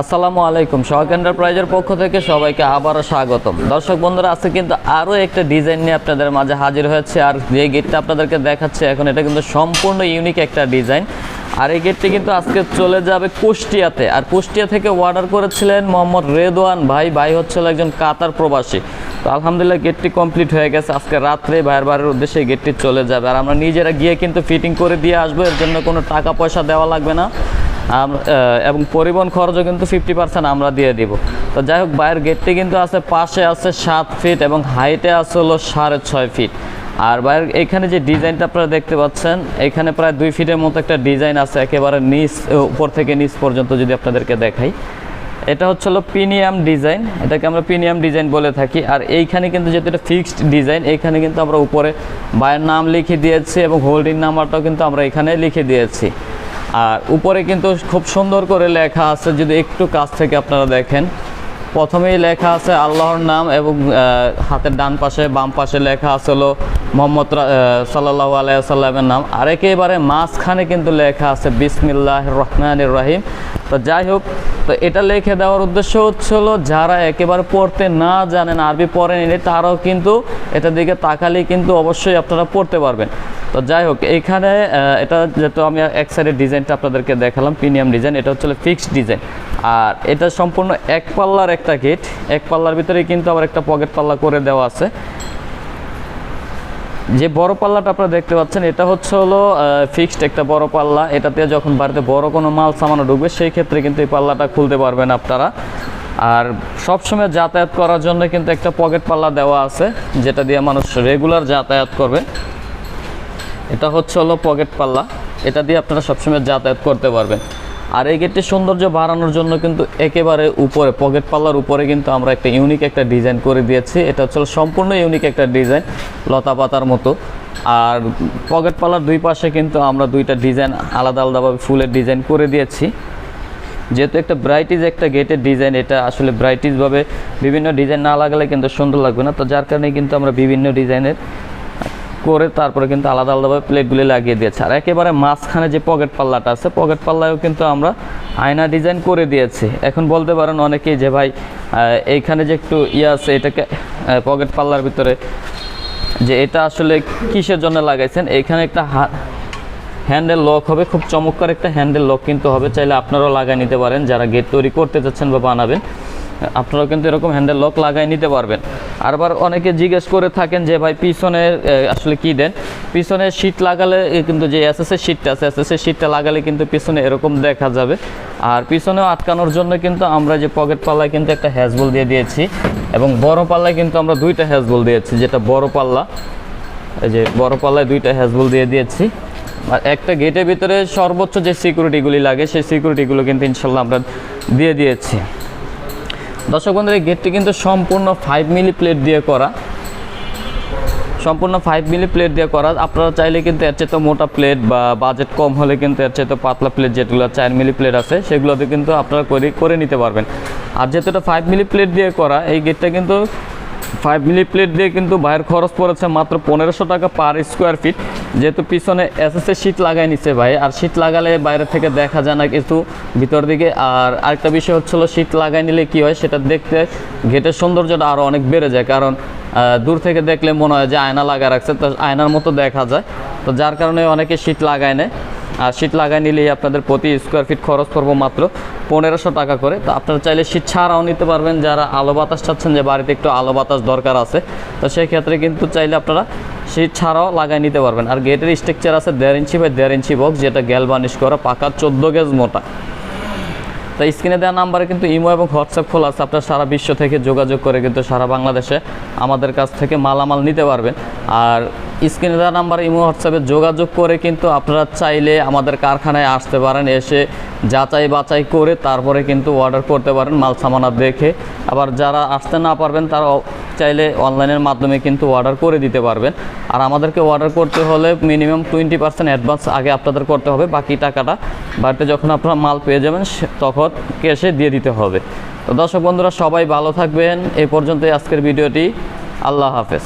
আসসালামু আলাইকুম। শখ এন্টারপ্রাইজের পক্ষ থেকে সবাইকে আবারও স্বাগতম। দর্শক বন্ধুরা, আজকে কিন্তু আরও একটা ডিজাইন নিয়ে আপনাদের মাঝে হাজির হয়েছে। আর যে গেটটা আপনাদেরকে দেখাচ্ছে এখন, এটা কিন্তু সম্পূর্ণ ইউনিক একটা ডিজাইন। আর এই গেটটি কিন্তু আজকে চলে যাবে কুষ্টিয়াতে। আর কুষ্টিয়া থেকে অর্ডার করেছিলেন মোহাম্মদ রেদওয়ান ভাই হচ্ছিল একজন কাতার প্রবাসী। তো আলহামদুলিল্লাহ গেটটি কমপ্লিট হয়ে গেছে। আজকে রাত্রে ভাইয়ের বাড়ির উদ্দেশ্যে গেটটি চলে যাবে। আর আমরা নিজেরা গিয়ে কিন্তু ফিটিং করে দিয়ে আসবো, এর জন্য কোনো টাকা পয়সা দেওয়া লাগবে না। এবং পরিবহন খরচও কিন্তু 50% আমরা দিয়ে দিব। তো যাই হোক, বাইরের গেটটি কিন্তু আছে, পাশে আছে 7 ফিট এবং হাইটে আছে হলো 6.5 ফিট। আর বাইরের এখানে যে ডিজাইনটা আপনারা দেখতে পাচ্ছেন, এখানে প্রায় 2 ফিটের মতো একটা ডিজাইন আছে, একেবারে নিচ উপর থেকে নিচ পর্যন্ত যদি আপনাদেরকে দেখাই। এটা হচ্ছে হলো প্রিমিয়াম ডিজাইন, এটাকে আমরা প্রিমিয়াম ডিজাইন বলে থাকি। আর এইখানে কিন্তু যেহেতু এটা ফিক্সড ডিজাইন, এইখানে কিন্তু আমরা উপরে বাইরের নাম লিখে দিয়েছি এবং হোল্ডিং নাম্বারটাও কিন্তু আমরা এখানে লিখে দিয়েছি। আর উপরে কিন্তু খুব সুন্দর করে লেখা আছে, যদি একটু কাছ থেকে আপনারা দেখেন, প্রথমেই লেখা আছে আল্লাহর নাম এবং হাতের ডান পাশে বাম পাশে লেখা আছে হলো মোহাম্মদ সাল্লাল্লাহু আলাইহি ওয়াসাল্লামের নাম। আর একেবারে মাঝখানে কিন্তু লেখা আছে বিসমিল্লাহির রহমানির রহিম। তো যাই হোক, তো এটা লিখে দেওয়ার উদ্দেশ্য হচ্ছিল যারা একেবারে পড়তে না জানেন, আরবি পড়েনি, তারাও কিন্তু এটার দিকে তাকালেই কিন্তু অবশ্যই আপনারা পড়তে পারবেন। তো যাই হোক, এইখানে এটা যেহেতু আমি এক সাইডের ডিজাইনটা আপনাদেরকে দেখালাম প্রিমিয়াম ডিজাইন, এটা হচ্ছে ফিক্সড ডিজাইন। আর এটা সম্পূর্ণ এক পাল্লার একটা গেট, এক পাল্লার ভিতরে কিন্তু আবার একটা পকেট পাল্লা করে দেওয়া আছে। যে বড় পাল্লাটা আপনারা দেখতে পাচ্ছেন, এটা হচ্ছে হলো ফিক্সড একটা বড় পাল্লা। এটাতে যখন বাড়িতে বড় কোনো মাল সামানো ঢুকবে, সেই ক্ষেত্রে কিন্তু এই পাল্লাটা খুলতে পারবেন আপনারা। আর সবসময় যাতায়াত করার জন্য কিন্তু একটা পকেট পাল্লা দেওয়া আছে, যেটা দিয়ে মানুষ রেগুলার যাতায়াত করবে। এটা হচ্ছে হলো পকেট পাল্লা, এটা দিয়ে আপনারা সবসময় যাতায়াত করতে পারবেন। আর এই গেটটির সৌন্দর্য বাড়ানোর জন্য কিন্তু একেবারে উপরে পকেট পাল্লার উপরে কিন্তু আমরা একটা ইউনিক একটা ডিজাইন করে দিয়েছি। এটা হচ্ছে সম্পূর্ণ ইউনিক একটা ডিজাইন, লতা পাতার মতো। আর পকেট পাল্লার দুই পাশে কিন্তু আমরা দুইটা ডিজাইন আলাদা আলাদাভাবে ফুলের ডিজাইন করে দিয়েছি। যেহেতু একটা ব্রাইটিজ একটা গেটের ডিজাইন, এটা আসলে ব্রাইটিজভাবে বিভিন্ন ডিজাইন না লাগালে কিন্তু সুন্দর লাগবে না। তো যার কারণে কিন্তু আমরা বিভিন্ন ডিজাইনের করে তারপরে কিন্তু আলাদা আলাদাভাবে প্লেটগুলি লাগিয়ে দিয়েছে। আর একেবারে মাঝখানে যে পকেট পাল্লাটা আছে, পকেট পাল্লায়ও কিন্তু আমরা আয়না ডিজাইন করে দিয়েছি। এখন বলতে পারেন অনেকেই যে ভাই এইখানে যে একটু আছে, এটাকে পকেট পাল্লার ভিতরে যে এটা আসলে কিসের জন্য লাগাইছেন। এইখানে একটা হ্যান্ডেল লক হবে, খুব চমৎকার একটা হ্যান্ডেল লক কিন্তু হবে, চাইলে আপনারাও লাগাই নিতে পারেন। যারা গেট তৈরি করতে চাচ্ছেন বা বানাবেন, আপনারাও কিন্তু এরকম হ্যান্ডেল লক লাগাই নিতে পারবেন। আরবার অনেকে জিজ্ঞেস করে থাকেন যে ভাই পিছনে আসলে কি দেন। পিছনে শীট লাগালে কিন্তু যে এসএসএ শীটটা আছে, এসএসএ শীটটা লাগালে কিন্তু পিছনে এরকম দেখা যাবে। আর পিছনেও আটকানোর জন্য কিন্তু আমরা যে পকেট পাল্লায় কিন্তু একটা হ্যাজবল দিয়ে দিয়েছি এবং বড় পাল্লায় কিন্তু আমরা দুইটা হ্যাজবল দিয়েছি। যেটা বড় পাল্লা, এই যে বড় পাল্লায় দুইটা হ্যাজবল দিয়ে দিয়েছি। আর একটা গেটের ভিতরে সর্বোচ্চ যে সিকিউরিটিগুলি লাগে, সেই সিকিউরিটিগুলো কিন্তু ইনশাল্লাহ আমরা দিয়ে দিয়েছি। দর্শক বন্ধুরা, এই গেটটি কিন্তু সম্পূর্ণ 5 মিলি প্লেট দিয়ে করা, সম্পূর্ণ 5 মিলি প্লেট দিয়ে করা। আপনারা চাইলে কিন্তু এর চেয়ে তো মোটা প্লেট বা বাজেট কম হলে কিন্তু এর চেয়ে তো পাতলা প্লেট যেগুলো 4 মিলি প্লেট আছে, সেগুলোতে কিন্তু আপনারা করে নিতে পারবেন। আর যেহেতু এটা 5 মিলি প্লেট দিয়ে করা, এই গেটটা কিন্তু 5 মিলি প্লেট দিয়ে কিন্তু বাইরের খরচ পড়েছে মাত্র 1500 টাকা পার স্কোয়ার ফিট। যেহেতু পিছনে এসএসএ শীট লাগাই নিছে ভাই, আর শীট লাগালে বাইরে থেকে দেখা যায় না কিছু ভিতর দিকে। আর আরেকটা বিষয় হচ্ছিল, শীট লাগাই নিলে কি হয়, সেটা দেখতে গেটের সৌন্দর্যটা আরও অনেক বেড়ে যায়। কারণ দূর থেকে দেখলে মনে হয় যে আয়না লাগা রাখছে, তো আয়নার মতো দেখা যায়। তো যার কারণে অনেকে শীট লাগায় নেয়। আর শীট লাগাই নিলেই আপনাদের প্রতি স্কোয়ার ফিট খরচ পড়বো মাত্র 1500 টাকা করে। তো আপনারা চাইলে শীট ছাড়াও নিতে পারবেন। যারা আলো বাতাস চাচ্ছেন, যে বাড়িতে একটু আলো বাতাস দরকার আছে, তো সেই ক্ষেত্রে কিন্তু চাইলে আপনারা শীট ছাড়াও লাগাই নিতে পারবেন। আর গেটের স্ট্রাকচার আছে 1.5 ইঞ্চি বাই 1.5 ইঞ্চি বক্স, যেটা গ্যালভানিশ করা, পাকা 14 গেজ মোটা। তো স্ক্রিনে দেওয়া নাম্বারে কিন্তু ইমো এবং হোয়াটসঅ্যাপ খোলা আছে। আপনারা সারা বিশ্ব থেকে যোগাযোগ করে কিন্তু সারা বাংলাদেশে আমাদের কাছ থেকে মালামাল নিতে পারবেন। আর স্ক্রিনে দেওয়া নাম্বারে ইমো হোয়াটসঅ্যাপে যোগাযোগ করে কিন্তু আপনারা চাইলে আমাদের কারখানায় আসতে পারেন, এসে যাচাই বাছাই করে তারপরে কিন্তু অর্ডার করতে পারেন মাল সামানা দেখে। আবার যারা আসতে না পারবেন, তারা চাইলে অনলাইনের মাধ্যমে কিন্তু অর্ডার করে দিতে পারবেন। আর আমাদেরকে অর্ডার করতে হলে মিনিমাম 20% অ্যাডভান্স আগে আপনাদের করতে হবে, বাকি টাকাটা বাড়িতে যখন আপনারা মাল পেয়ে যাবেন তখন ক্যাশে দিয়ে দিতে হবে। তো দর্শক বন্ধুরা, সবাই ভালো থাকবেন। এই পর্যন্তই আজকের ভিডিওটি। আল্লাহ হাফেজ।